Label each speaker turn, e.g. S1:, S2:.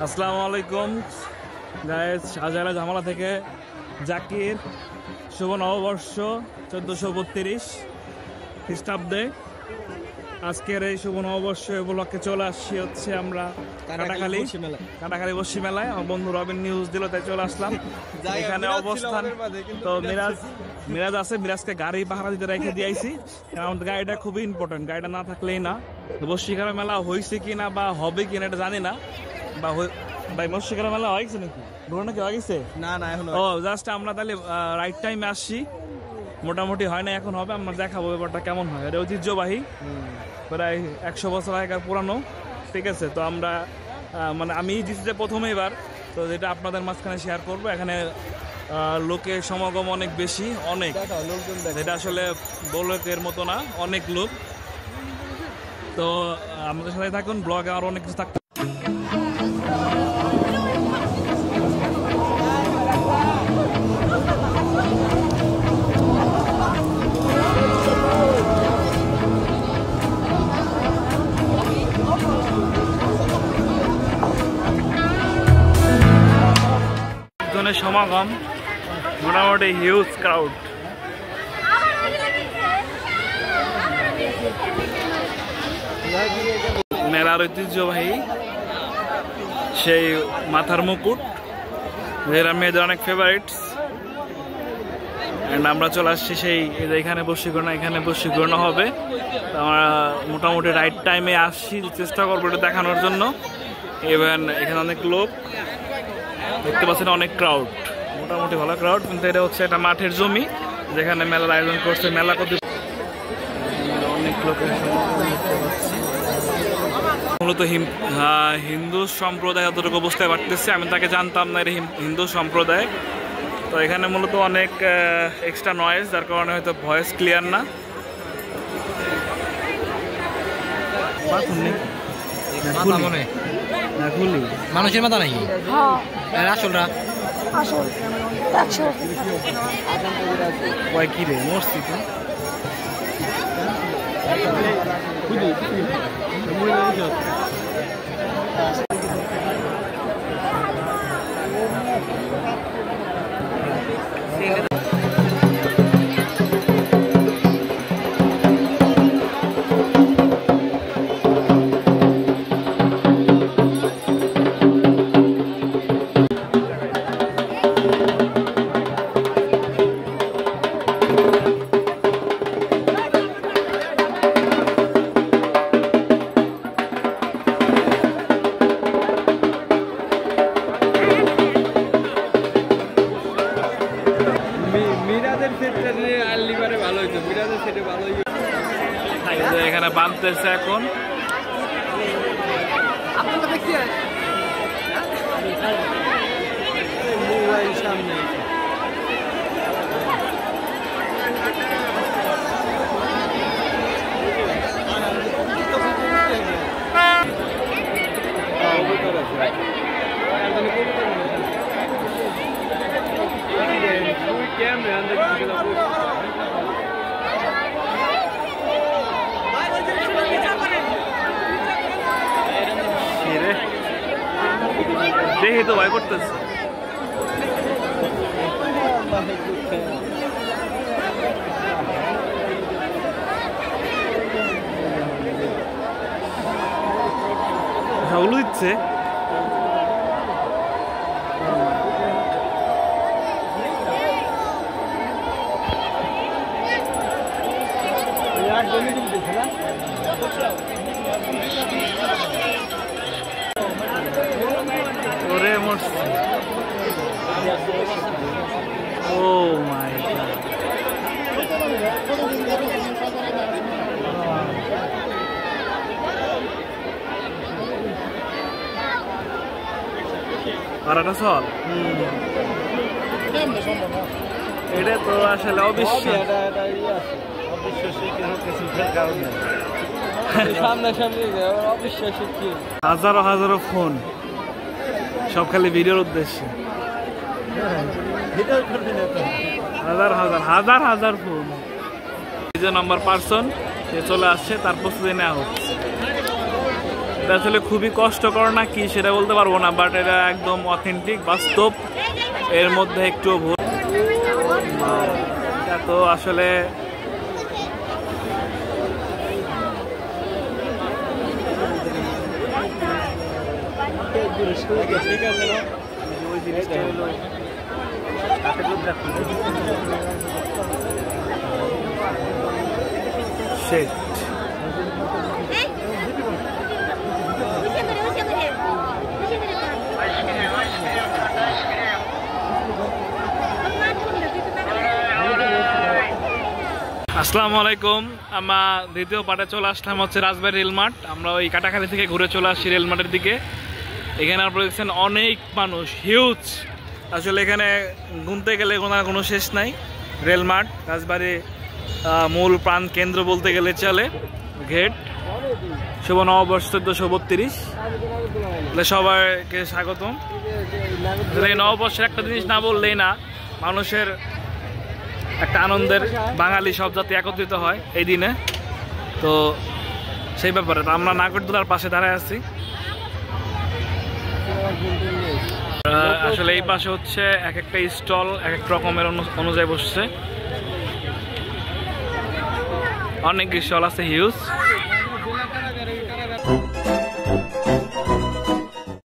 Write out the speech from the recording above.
S1: আসসালামু আলাইকুম গাইস, শাহজালাল ঝামেলা থেকে জাকির। শুভ নববর্ষ 1432 খ্রিস্টাব্দে। আজকের এই শুভ নববর্ষ উপলক্ষে চলে আসছি হচ্ছে আমরা কাটাখালী বস্যি মেলায়। আমার বন্ধু রবিন নিউজ দিল, তাই চলে আসলাম এখানে অবস্থান। তো মিরাজ আছে, মিরাজকে গাড়ি পাহারা দিতে রেখে দিয়েছি, কারণ আমাদের গাড়িটা খুবই ইম্পর্টেন্ট। গাড়িটা না থাকলেই না। বস্যিখানা মেলা হয়েছে কিনা বা হবে কিনা এটা জানি না, বা ভাই মৎস্যকার মেলা হয়ে গেছে নাকি? নাকি হয়ে গেছে?
S2: না এখন
S1: ও জাস্ট আমরা তাহলে রাইট টাইমে আসছি, মোটামুটি হয় না, এখন হবে। আমরা দেখাবো ব্যাপারটা কেমন হয়। এটা ঐতিহ্যবাহী, প্রায় 100 বছর আগেকার পুরানো। ঠিক আছে, তো আমরা মানে আমি দিচ্ছি প্রথমে এবার, তো যেটা আপনাদের মাঝখানে শেয়ার করবো। এখানে লোকের সমাগম অনেক বেশি, অনেক, এটা আসলে বলকের মতো না, অনেক লোক। তো আমাদের সাথে থাকুন, ব্লগে আরো অনেক কিছু থাকতে। সমাগম মোটামুটি হিউজ ক্রাউড। মেলার ঐতিহ্যবাহী সেই মাথার মুকুট, যেটা মেয়েদের অনেক ফেভারিটস। এন্ড আমরা চলে আসছি সেই এখানে বশীকরণ হবে। আমরা মোটামুটি রাইট টাইমে আসছি, চেষ্টা করবো এটা দেখানোর জন্য। ইভেন এখানে অনেক লোক দেখতে পাচ্ছেন, অনেক ক্রাউড, মোটামুটি ভালো ক্রাউড। কিন্তু এটা হচ্ছে একটা মাঠের জমি যেখানে মেলার আয়োজন করছে। মেলা করতে অনেক লোকের মূলত হিন্দু সম্প্রদায়, যতটুকু বুঝতে পারতেছি। আমি তাকে জানতাম না এটা হিন্দু সম্প্রদায়। তো এখানে মূলত অনেক এক্সট্রা নয়েজ, যার কারণে হয়তো ভয়েস ক্লিয়ার না।
S2: মানুষের মাথা নাকি আসলরা
S1: কি রে মরছি তো। এখানে বাঁধতেছে এখন। দেখি তো ভয় করতেছে। ঝাউলু দিচ্ছে। ওরে মরছে। ও মাই গড, ভাড়াটা চল। এটা তো আসলে হাজারো হাজারো ফোন, সব খালি ভিডিওর উদ্দেশ্যে। হাজার হাজার হাজার হাজার ফোন। নাম্বার পার্সন সে চলে আসছে, তার প্রস্তুতি নেওয়া হচ্ছে। এটা আসলে খুবই কষ্টকর না কি সেটা বলতে পারবো না, বাট এটা একদম অথেন্টিক বাস্তব, এর মধ্যে একটু ভুল। এটা তো আসলে shit. আসসালামু আলাইকুম, আমরা দ্বিতীয় পার্টে চলে আসলাম হচ্ছে রাজবাড়ী রেলমার্ট। আমরা ওই কাটাখালী থেকে ঘুরে চলে আসছি রেলমার্টের দিকে। এখানে আপনারা দেখছেন অনেক মানুষ, হিউজ। আসলে এখানে গুনতে গেলে কোনো শেষ নাই। রেলমার্ট রাজবাড়ী মূল প্রাণ কেন্দ্র বলতে গেলে চলে। গেট শুভ নববর্ষ 1432, সবাইকে স্বাগতম। এই নববর্ষের একটা জিনিস না বললেই না, মানুষের একটা আনন্দের, বাঙালি সব জাতি একত্রিত হয় এই দিনে। তো সেই ব্যাপারে আমরা নাগরদোলার পাশে দাঁড়ায় আছি। আসলে এই পাশে হচ্ছে এক একটা স্টল এক এক রকমের অনুযায়ী বসছে, অনেক স্টল আছে হিউজ।